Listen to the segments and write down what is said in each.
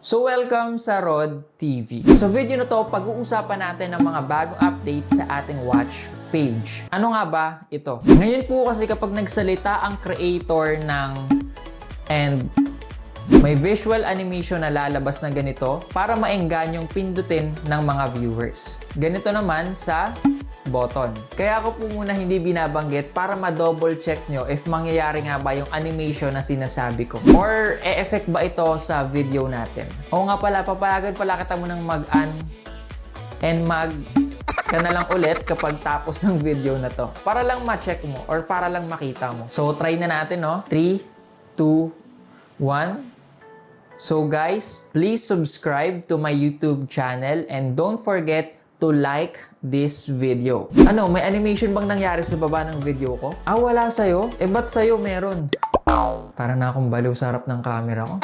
So welcome sa Rod TV. Sa video na to, pag-uusapan natin ang mga bagong updates sa ating watch page. Ano nga ba ito? Ngayon po kasi kapag nagsalita ang creator and may visual animation na lalabas na ganito para maengganyong pindutin ng mga viewers. Ganito naman sa button. Kaya ako po muna hindi binabanggit para ma-double check nyo if mangyayari nga ba yung animation na sinasabi ko. Or e-effect ba ito sa video natin. Oo nga pala, papayagan pala kita mo ng mag-an and mag ka na lang ulit kapag tapos ng video na to. Para lang ma-check mo or para lang makita mo. So try na natin, no? 3, 2, 1. So guys, please subscribe to my YouTube channel and don't forget to like this video. Ano, may animation bang nangyari sa baba ng video ko? Ah, wala sa'yo? Eh, ba't sa'yo meron? Para na akong baliw sa harap ng camera ko.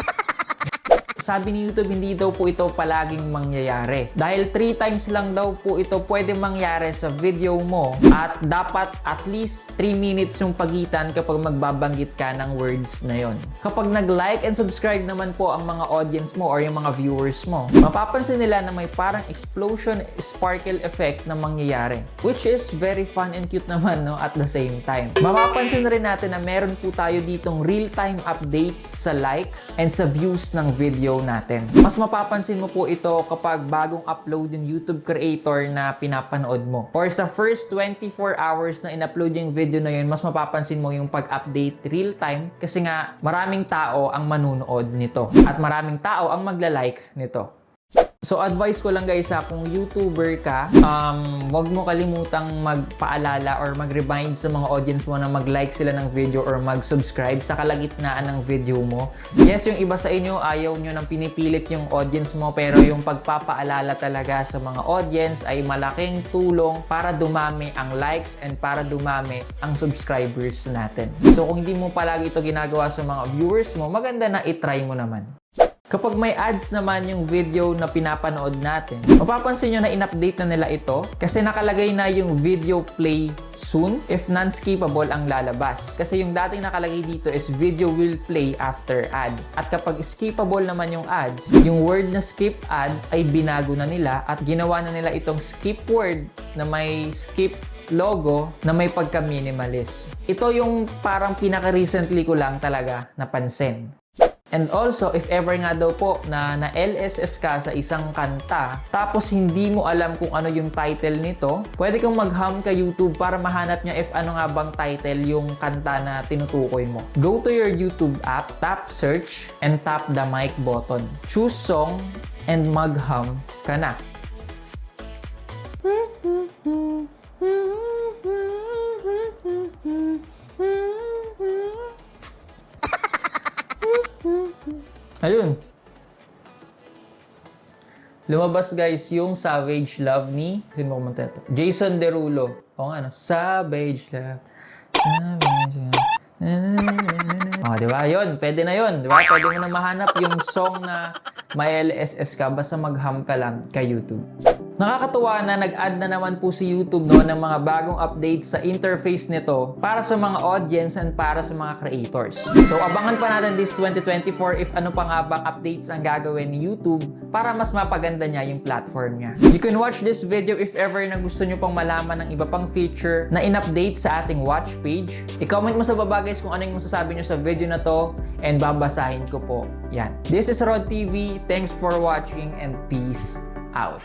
Sabi ni YouTube, hindi daw po ito palaging mangyayari. Dahil 3 times lang daw po ito pwede mangyari sa video mo at dapat at least 3 minutes yung pagitan kapag magbabanggit ka ng words na yon. Kapag nag-like and subscribe naman po ang mga audience mo or yung mga viewers mo, mapapansin nila na may parang explosion sparkle effect na mangyayari. Which is very fun and cute naman, no, at the same time. Mapapansin rin natin na meron po tayo ditong real-time update sa like and sa views ng video natin. Mas mapapansin mo po ito kapag bagong upload yung YouTube creator na pinapanood mo. Or sa first 24 hours na in-upload yung video na yun, mas mapapansin mo yung pag-update real time kasi nga maraming tao ang manunood nito at maraming tao ang magla-like nito. So advice ko lang guys, kung YouTuber ka, wag mo kalimutang magpaalala or mag-remind sa mga audience mo na mag-like sila ng video or mag-subscribe sa kalagitnaan ng video mo. Yes, yung iba sa inyo ayaw nyo nang pinipilit yung audience mo, pero yung pagpapaalala talaga sa mga audience ay malaking tulong para dumami ang likes and para dumami ang subscribers natin. So kung hindi mo palagi ito ginagawa sa mga viewers mo, maganda na itry mo naman. Kapag may ads naman yung video na pinapanood natin, mapapansin nyo na in-update na nila ito kasi nakalagay na yung video play soon if non-skippable ang lalabas. Kasi yung dating nakalagay dito is video will play after ad. At kapag skippable naman yung ads, yung word na skip ad ay binago na nila at ginawa na nila itong skip word na may skip logo na may pagka-minimalist. Ito yung parang pinaka-recently ko lang talaga napansin. And also, if ever nga daw po na LSS ka sa isang kanta, tapos hindi mo alam kung ano yung title nito, pwede kang mag-hum ka YouTube para mahanap niya if ano nga bang title yung kanta na tinutukoy mo. Go to your YouTube app, tap search, and tap the mic button. Choose song, and mag-hum ka na. Ayun. Lumabas guys yung Savage Love ni, sino mo kumanta ito? Jason Derulo. O nga, no? Savage Love. Savage Love. Diba? Yun, pwede na yun. Diba? Pwede mo na mahanap yung song na may LSS ka, basta mag-hum ka lang kay YouTube. Nakakatuwa na nag-add na naman po si YouTube ng mga bagong updates sa interface nito para sa mga audience and para sa mga creators. So abangan pa natin this 2024 if ano pa nga bang updates ang gagawin ni YouTube para mas mapaganda niya yung platform niya. You can watch this video if ever na gusto nyo pang malaman ng iba pang feature na in-update sa ating watch page. I-comment mo sa baba guys kung ano yung masasabi nyo sa video na to and babasahin ko po yan. This is Rod TV. Thanks for watching and peace out.